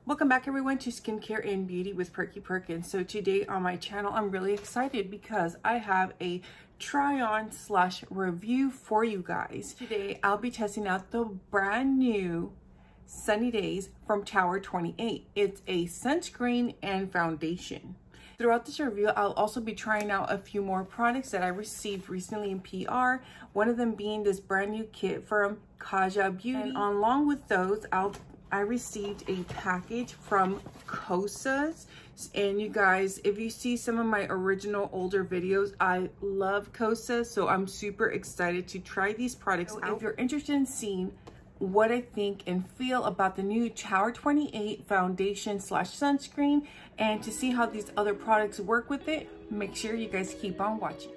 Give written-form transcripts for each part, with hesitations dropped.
Welcome back everyone to Skincare and Beauty with PerkiPerkins. So today on my channel, I'm really excited because I have a try-on / review for you guys. Today, I'll be testing out the brand new Sunny Days from Tower 28. It's a sunscreen and foundation. Throughout this review, I'll also be trying out a few more products that I received recently in PR. One of them being this brand new kit from Kaja Beauty. And along with those, I received a package from Kosas. And you guys, if you see some of my original older videos, I love Kosas, so I'm super excited to try these products out. If you're interested in seeing what I think and feel about the new Tower 28 foundation / sunscreen, and to see how these other products work with it, make sure you guys keep on watching.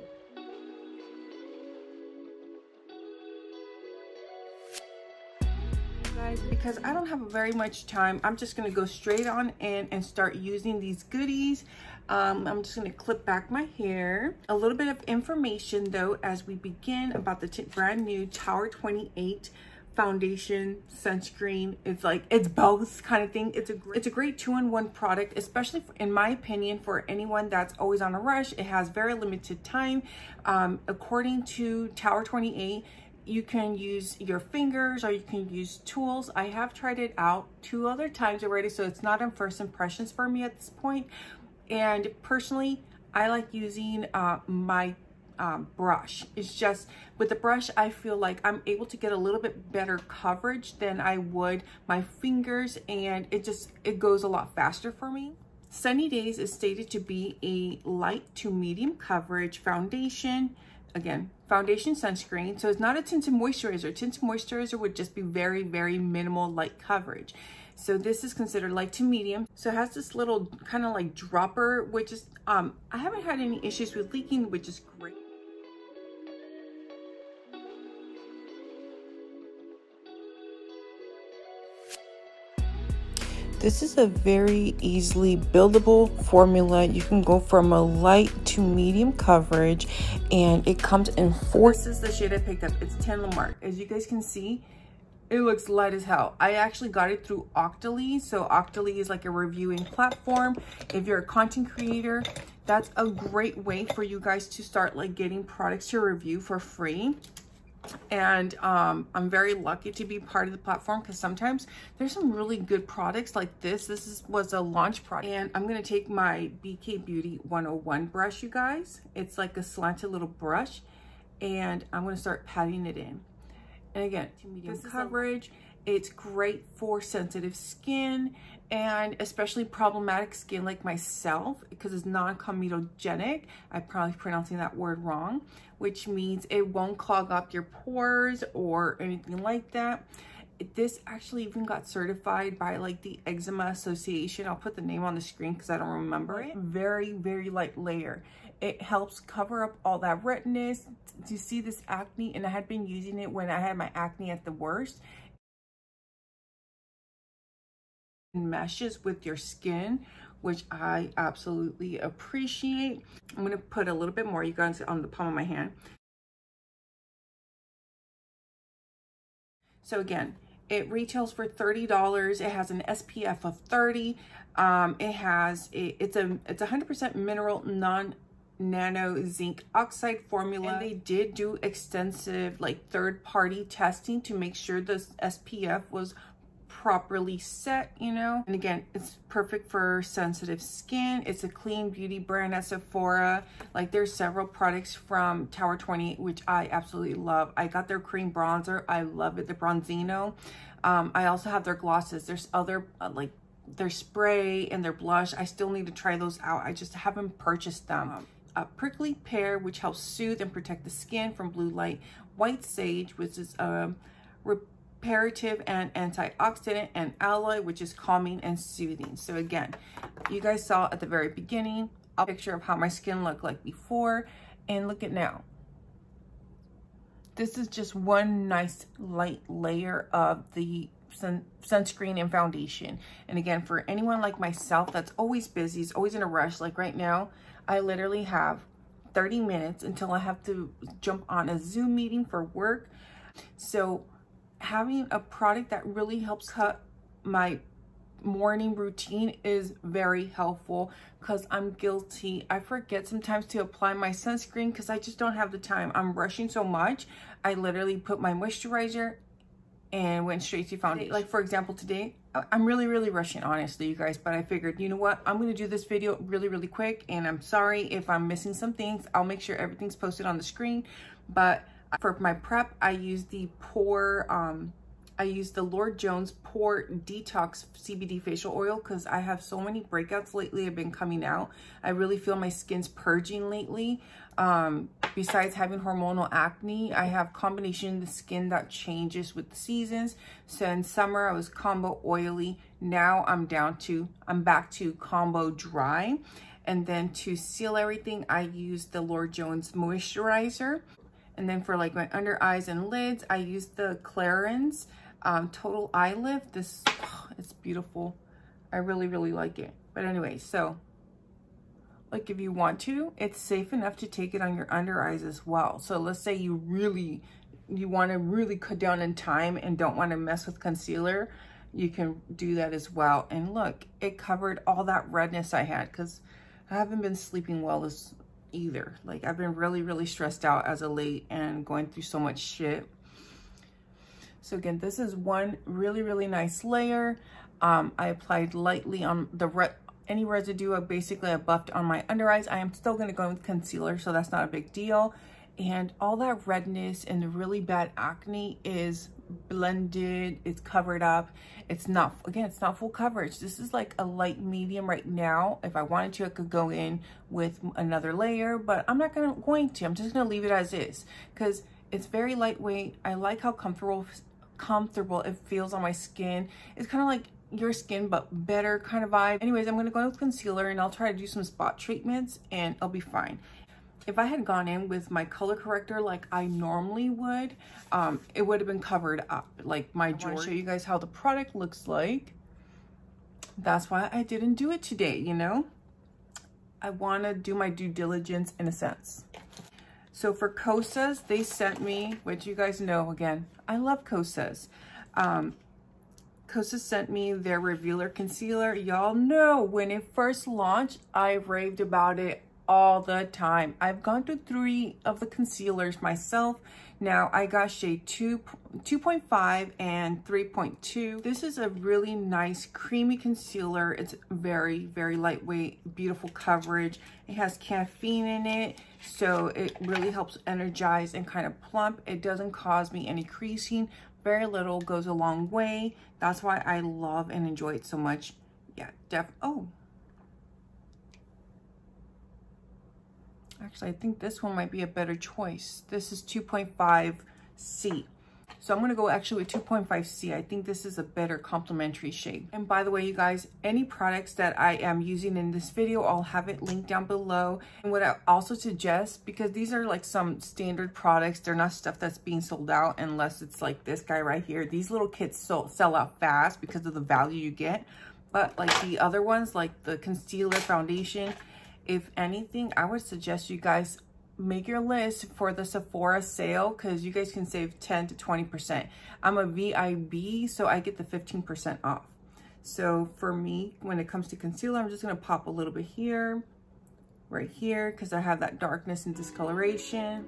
Because I don't have very much time, I'm just going to go straight on in and start using these goodies. I'm just going to clip back my hair. A little bit of information though as we begin about the brand new Tower 28 foundation sunscreen. It's both kind of thing. It's a great 2-in-1 product, especially in my opinion for anyone that's always on a rush. It has very limited time. According to Tower 28, you can use your fingers or you can use tools. I have tried it out 2 other times already, so it's not on first impressions for me at this point. And personally, I like using my brush. It's just with the brush, I feel like I'm able to get a little bit better coverage than I would my fingers, and it goes a lot faster for me. Sunny Days is stated to be a light to medium coverage foundation. Again, foundation sunscreen. So it's not a tinted moisturizer. Tinted moisturizer would just be very, very minimal light coverage. So this is considered light to medium. So it has this little kind of like dropper, which is, I haven't had any issues with leaking, which is great. This is a very easily buildable formula. You can go from a light to medium coverage, and it comes in 4. This is the shade I picked up. It's 10 Lamar. As you guys can see, it looks light as hell. I actually got it through Octoly. So Octoly is like a reviewing platform. If you're a content creator, that's a great way for you guys to start like getting products to review for free. And I'm very lucky to be part of the platform because sometimes there's some really good products like this. Was a launch product. And I'm going to take my BK Beauty 101 brush, you guys. It's like a slanted little brush, and I'm going to start patting it in. And again, medium coverage. It's great for sensitive skin and especially problematic skin like myself because it's non-comedogenic. I'm probably pronouncing that word wrong, which means it won't clog up your pores or anything like that. This actually even got certified by like the Eczema Association. I'll put the name on the screen because I don't remember it. Very, very light layer. It helps cover up all that redness. To see this acne, and I had been using it when I had my acne at the worst. Meshes with your skin, which I absolutely appreciate. I'm going to put a little bit more, you guys, on the palm of my hand. So again, it retails for $30. It has an SPF of 30. It's a 100% mineral non-nano zinc oxide formula. And they did do extensive like third-party testing to make sure the SPF was properly set, you know. And again, it's perfect for sensitive skin. It's a clean beauty brand at Sephora. Like there's several products from Tower 28 which I absolutely love. I got their cream bronzer. I love it, the Bronzino. I also have their glosses. There's other like their spray and their blush. I still need to try those out. I just haven't purchased them. Prickly pear, which helps soothe and protect the skin from blue light. White sage, which is reparative and antioxidant, and aloe, which is calming and soothing. So again, you guys saw at the very beginning a picture of how my skin looked like before, and look at now. This is just one nice light layer of the sunscreen and foundation. And again, for anyone like myself that's always busy, is always in a rush, like right now, I literally have 30 minutes until I have to jump on a Zoom meeting for work. So having a product that really helps cut my morning routine is very helpful, because I'm guilty. I forget sometimes to apply my sunscreen because I just don't have the time. I'm rushing so much. I literally put my moisturizer and went straight to foundation. Like for example, today, I'm really rushing, honestly, you guys, but I figured, you know what? I'm going to do this video really quick, and I'm sorry if I'm missing some things. I'll make sure everything's posted on the screen. But for my prep, I use the Lord Jones Pore Detox CBD facial oil, because I have so many breakouts lately have been coming out. I really feel my skin's purging lately. Besides having hormonal acne, I have combination of the skin that changes with the seasons. So in summer, I was combo oily. Now I'm back to combo dry. And then to seal everything, I use the Lord Jones moisturizer. And then for like my under eyes and lids, I use the Clarins Total Eye Lift. This, it's beautiful. I really like it. But anyway, so like if you want to, it's safe enough to take it on your under eyes as well. So let's say you want to really cut down in time and don't want to mess with concealer, you can do that as well. And look, it covered all that redness I had, because I haven't been sleeping well either. Like I've been really stressed out as of late and going through so much shit. So again, this is one really nice layer. I applied lightly on any residue. Basically I buffed on my under eyes. I am still going to go with concealer, so that's not a big deal. And all that redness and the really bad acne is blended, it's covered up. It's not, again, it's not full coverage. This is like a light medium right now. If I wanted to, I could go in with another layer, but I'm not going to. I'm just going to leave it as is, because it's very lightweight. I like how comfortable it feels on my skin. It's kind of like your skin but better kind of vibe. Anyways, I'm going to go in with concealer, and I'll try to do some spot treatments and I'll be fine. If I had gone in with my color corrector like I normally would, it would have been covered up. Like my jewelry. I want to show you guys how the product looks like. That's why I didn't do it today, you know? I want to do my due diligence in a sense. So for Kosas, they sent me, which you guys know, again, I love Kosas. Kosas sent me their Revealer Concealer. Y'all know when it first launched, I raved about it all the time. I've gone through 3 of the concealers myself. Now I got shade 2.5 and 3.2. This is a really nice creamy concealer. It's very lightweight, beautiful coverage. It has caffeine in it, so it really helps energize and kind of plump. It doesn't cause me any creasing. Very little goes a long way. That's why I love and enjoy it so much. Yeah, actually, I think this one might be a better choice. This is 2.5C. So I'm going to go actually with 2.5C. I think this is a better complementary shade. And by the way, you guys, any products that I am using in this video, I'll have it linked down below. And what I also suggest, because these are like some standard products, they're not stuff that's being sold out unless it's like this guy right here. These little kits sell out fast because of the value you get. But like the other ones, like the concealer, foundation, if anything, I would suggest you guys make your list for the Sephora sale, because you guys can save 10 to 20%. I'm a VIB, so I get the 15% off. So for me, when it comes to concealer, I'm just going to pop a little bit here, right here, because I have that darkness and discoloration.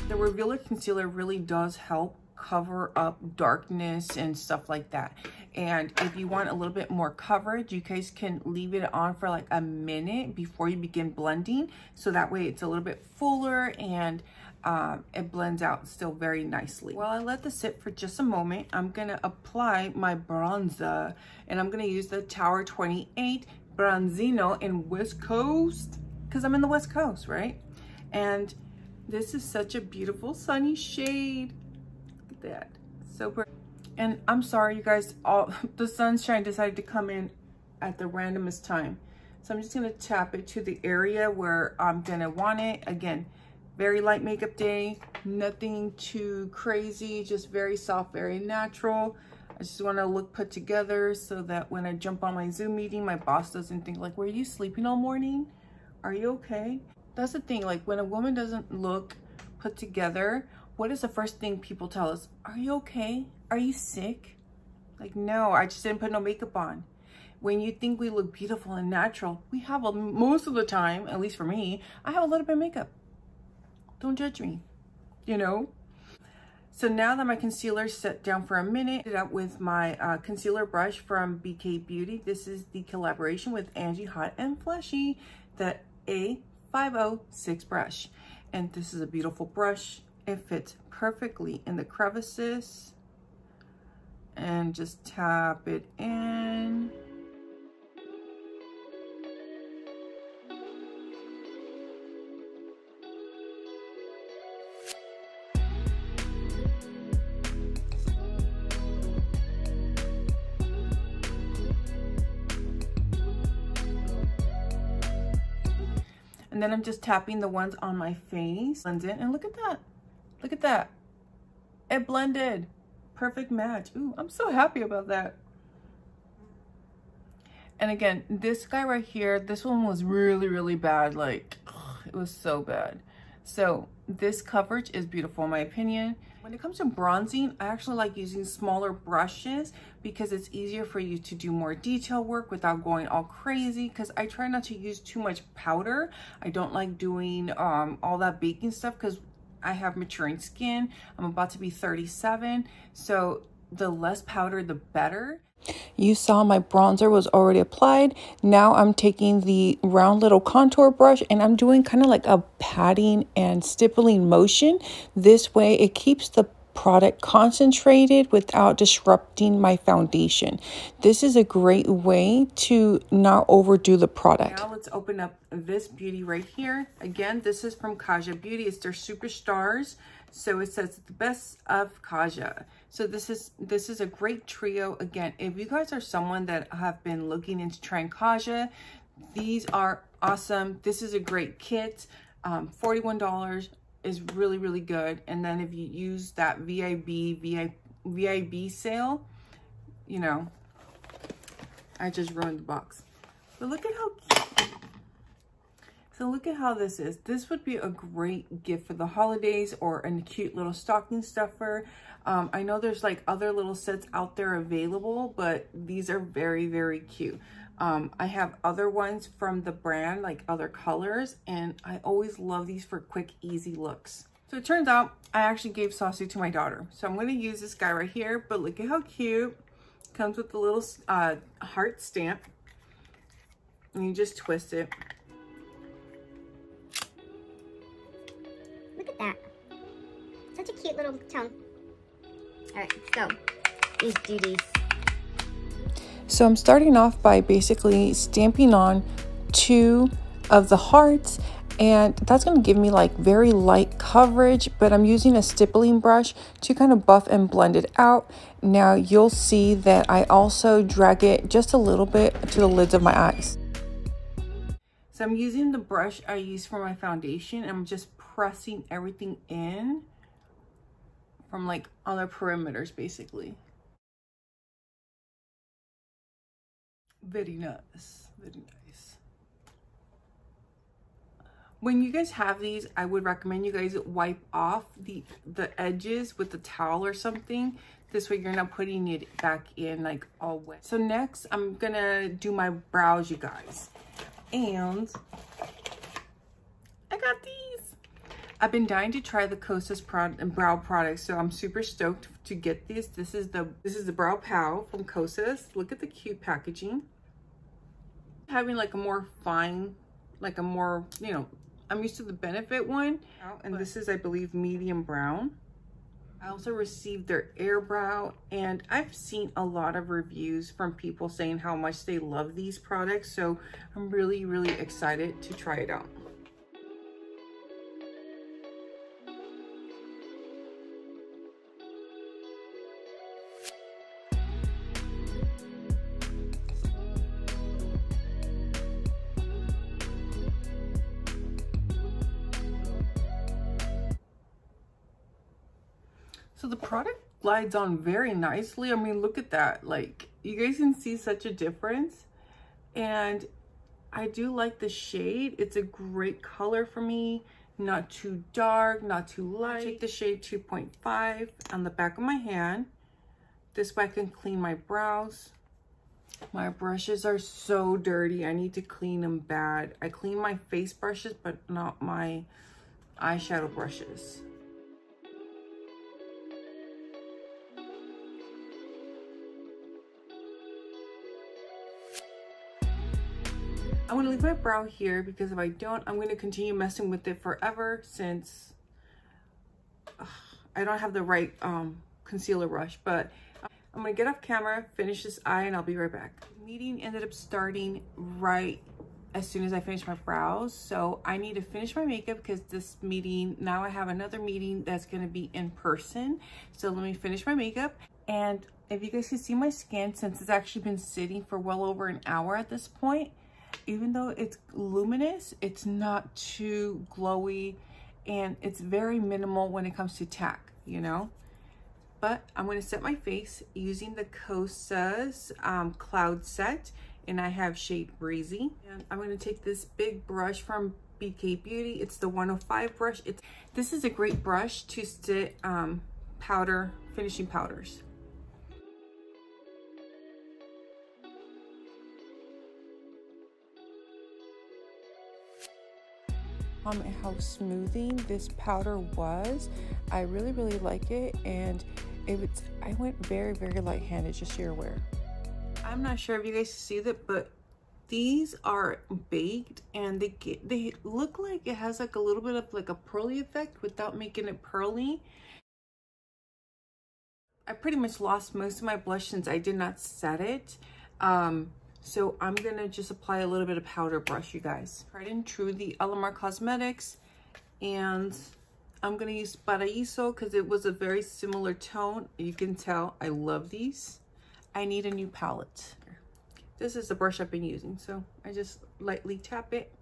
The Revealer Concealer really does help cover up darkness and stuff like that. And if you want a little bit more coverage, you guys can leave it on for like a minute before you begin blending, so that way it's a little bit fuller and it blends out still very nicely. While I let this sit for just a moment, I'm gonna apply my bronzer, and I'm gonna use the Tower 28 Bronzino in West Coast, because I'm in the West Coast, right? And this is such a beautiful sunny shade. Look at that, so pretty. And I'm sorry, you guys, the sunshine decided to come in at the randomest time. So I'm just gonna tap it to the area where I'm gonna want it. Again, very light makeup day, nothing too crazy, just very soft, very natural. I just wanna look put together so that when I jump on my Zoom meeting, my boss doesn't think like, were you sleeping all morning? Are you okay? That's the thing, like when a woman doesn't look put together, what is the first thing people tell us? Are you okay? Are you sick? Like, no, I just didn't put no makeup on. When you think we look beautiful and natural, we have most of the time, at least for me, I have a little bit of makeup. Don't judge me, you know? So now that my concealer's set down for a minute, it up with my concealer brush from BK Beauty. This is the collaboration with Angie Hot and Fleshy, the A506 brush. And this is a beautiful brush. It fits perfectly in the crevices. And just tap it in. And then I'm just tapping the ones on my face. Blends in, and look at that. Look at that. It blended. Perfect match. Ooh, I'm so happy about that. And again, this guy right here, this one was really, really bad. Like, it was so bad. So this coverage is beautiful in my opinion. When it comes to bronzing, I actually like using smaller brushes because it's easier for you to do more detail work without going all crazy, because I try not to use too much powder. I don't like doing all that baking stuff because I have maturing skin. I'm about to be 37, so the less powder, the better. You saw my bronzer was already applied. Now I'm taking the round little contour brush and I'm doing kind of like a patting and stippling motion. This way it keeps the product concentrated without disrupting my foundation. This is a great way to not overdo the product. Now let's open up this beauty right here. Again, this is from Kaja Beauty. It's their Superstars. So it says the best of Kaja. So this is a great trio. Again, if you guys are someone that have been looking into trying Kaja, these are awesome. This is a great kit. $41 is really, really good. And then if you use that VIB sale, you know, I just ruined the box. But look at how cute. So look at how this is. This would be a great gift for the holidays or a cute little stocking stuffer. I know there's like other little sets out there available, but these are very, very cute. I have other ones from the brand, like other colors, and I always love these for quick, easy looks. So it turns out I actually gave Saucy to my daughter. So I'm going to use this guy right here, but look at how cute. Comes with the little heart stamp. And you just twist it. Look at that. Such a cute little tongue. All right, so these duties. So I'm starting off by basically stamping on 2 of the hearts, and that's going to give me like very light coverage, but I'm using a stippling brush to kind of buff and blend it out. Now you'll see that I also drag it just a little bit to the lids of my eyes. So I'm using the brush I use for my foundation. I'm just pressing everything in from like other perimeters basically. Very nice, very nice. When you guys have these, I would recommend you guys wipe off the edges with a towel or something. This way you're not putting it back in like all wet. So next I'm gonna do my brows, you guys. And I got these. I've been dying to try the Kosas brow products, so I'm super stoked to get this. This is the Brow Pow from Kosas. Look at the cute packaging. Having like a more fine, like a more, you know, I'm used to the Benefit one, and this is, I believe, medium brown. I also received their Air Brow, and I've seen a lot of reviews from people saying how much they love these products, so I'm really, really excited to try it out. So the product glides on very nicely. I mean, look at that. Like, you guys can see such a difference. And I do like the shade. It's a great color for me. Not too dark, not too light. I take the shade 2.5 on the back of my hand. This way I can clean my brows. My brushes are so dirty. I need to clean them bad. I clean my face brushes, but not my eyeshadow brushes. I'm going to leave my brow here because if I don't, I'm going to continue messing with it forever since I don't have the right concealer brush. But I'm going to get off camera, finish this eye, and I'll be right back. The meeting ended up starting right as soon as I finished my brows. So I need to finish my makeup because this meeting, now I have another meeting that's going to be in person. So let me finish my makeup. And if you guys can see my skin, since it's actually been sitting for well over an hour at this point, even though it's luminous, it's not too glowy, and it's very minimal when it comes to tack, you know. But I'm going to set my face using the Kosas Cloud Set, and I have shade Breezy. And I'm going to take this big brush from PerkiPerkins Beauty. It's the 105 brush. This is a great brush to sit finishing powders. How smoothing this powder was. I really like it, and I went very light-handed, just so you're aware. I'm not sure if you guys see that, but these are baked, and they look like it has like a little bit of like a pearly effect without making it pearly. I pretty much lost most of my blush since I did not set it. So I'm gonna just apply a little bit of powder brush, you guys. Tried and true, the Alamar Cosmetics, and I'm gonna use Paraíso because it was a very similar tone. You can tell I love these. I need a new palette. This is the brush I've been using, so I just lightly tap it.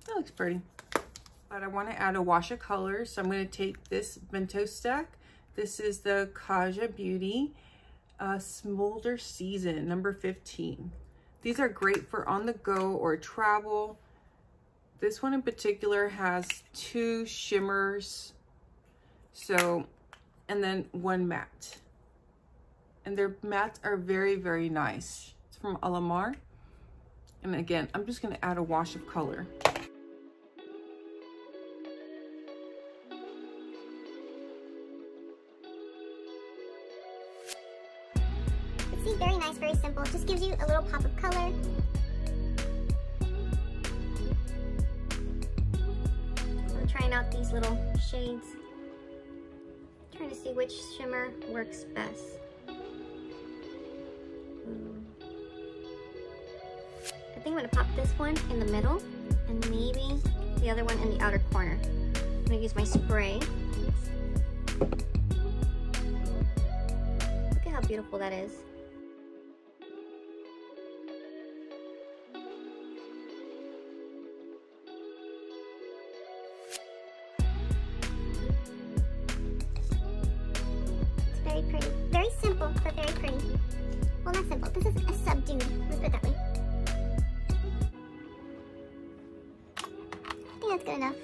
That looks pretty. But I want to add a wash of color, so I'm going to take this bento stack. This is the Kaja Beauty Smolder Season number 15. These are great for on the go or travel. This one in particular has 2 shimmers, and then 1 matte. And their mattes are very nice. It's from Alamar. And again, I'm just going to add a wash of color. Very nice, very simple. It just gives you a little pop of color. I'm trying out these little shades. Trying to see which shimmer works best. I think I'm gonna pop this one in the middle and maybe the other one in the outer corner. I'm gonna use my spray. Look at how beautiful that is. Very simple, but very pretty. Well, not simple. This is a subdued. Let's put it that way. I think that's good enough.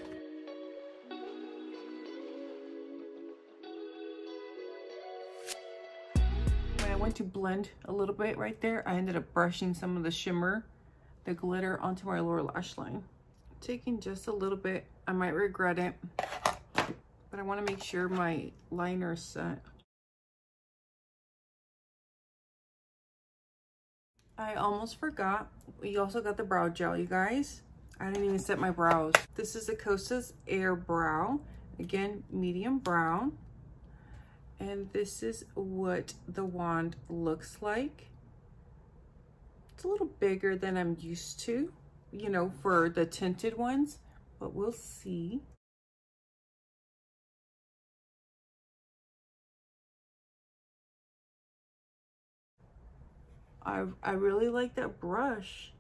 When I went to blend a little bit right there, I ended up brushing some of the shimmer, the glitter, onto my lower lash line. Taking just a little bit. I might regret it, but I want to make sure my liner is set. I almost forgot, we also got the brow gel, you guys. I didn't even set my brows. This is the Kosas Air Brow. Again, medium brown. And this is what the wand looks like. It's a little bigger than I'm used to, you know, for the tinted ones, but we'll see. I really like that brush.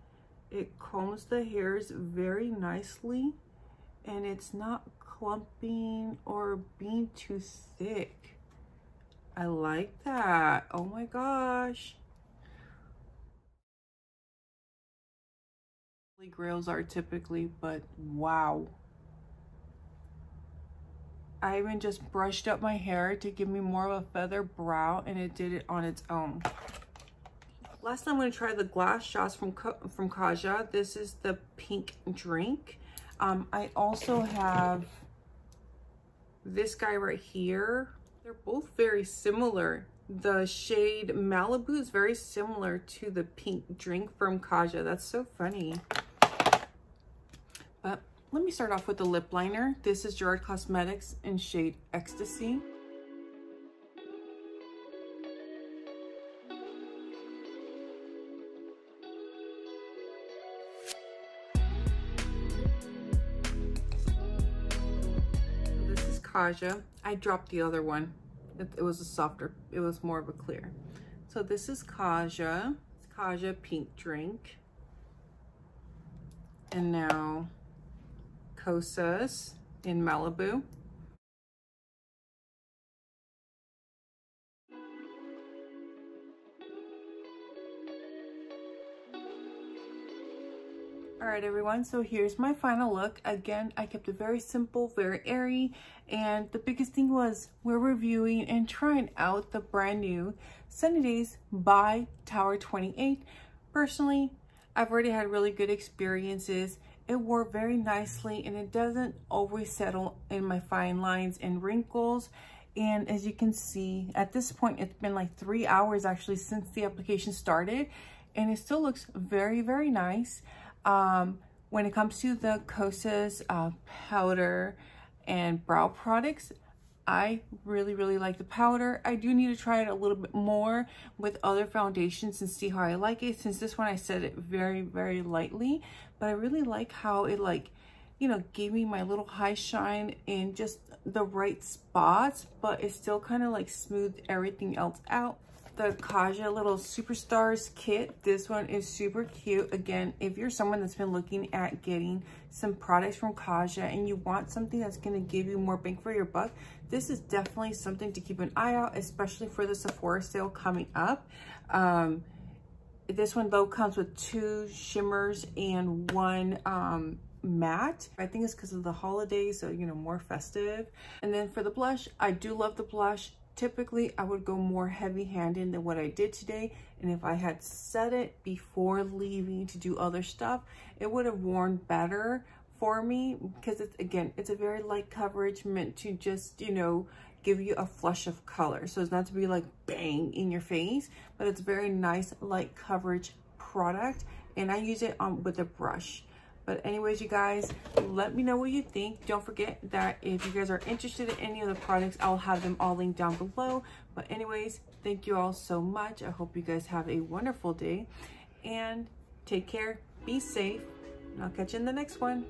It combs the hairs very nicely, and it's not clumping or being too thick. I like that. Oh my gosh. Grails are typically, but wow. I even just brushed up my hair to give me more of a feather brow, and it did it on its own. Last, I'm going to try the glass shots from Kaja. This is the pink drink. I also have this guy right here. They're both very similar. The shade Malibu is very similar to the pink drink from Kaja. That's so funny. But let me start off with the lip liner. This is Gerard Cosmetics in shade Ecstasy. This is Kaja. I dropped the other one. It was a softer, it was more of a clear. So this is Kaja. It's Kaja pink drink. And now Kosas in Malibu. All right, everyone, so here's my final look. Again, I kept it very simple, very airy, and the biggest thing was we're reviewing and trying out the brand new Sunny Days by Tower 28. Personally, I've already had really good experiences. It wore very nicely, and it doesn't always settle in my fine lines and wrinkles. And as you can see, at this point, it's been like 3 hours actually since the application started, and it still looks very, very nice. When it comes to the Kosas powder and brow products, I really, really like the powder. I do need to try it a little bit more with other foundations and see how I like it, since this one I set it very, very lightly. But I really like how it, like, you know, gave me my little high shine in just the right spots, but it still kind of like smoothed everything else out. The Kaja little Superstars kit, this one is super cute. Again, if you're someone that's been looking at getting some products from Kaja and you want something that's going to give you more bang for your buck, this is definitely something to keep an eye out, especially for the Sephora sale coming up. This one though comes with 2 shimmers and 1 matte. I think it's because of the holidays, so you know, more festive. And then for the blush, I do love the blush. Typically, I would go more heavy-handed than what I did today, and if I had set it before leaving to do other stuff, it would have worn better for me, because it's, again, it's a very light coverage meant to just, you know, give you a flush of color. So it's not to be like bang in your face, but it's very nice light coverage product, and I use it with a brush. But anyways, you guys, let me know what you think. Don't forget that if you guys are interested in any of the products, I'll have them all linked down below. But anyways, thank you all so much. I hope you guys have a wonderful day, and take care, be safe, and I'll catch you in the next one.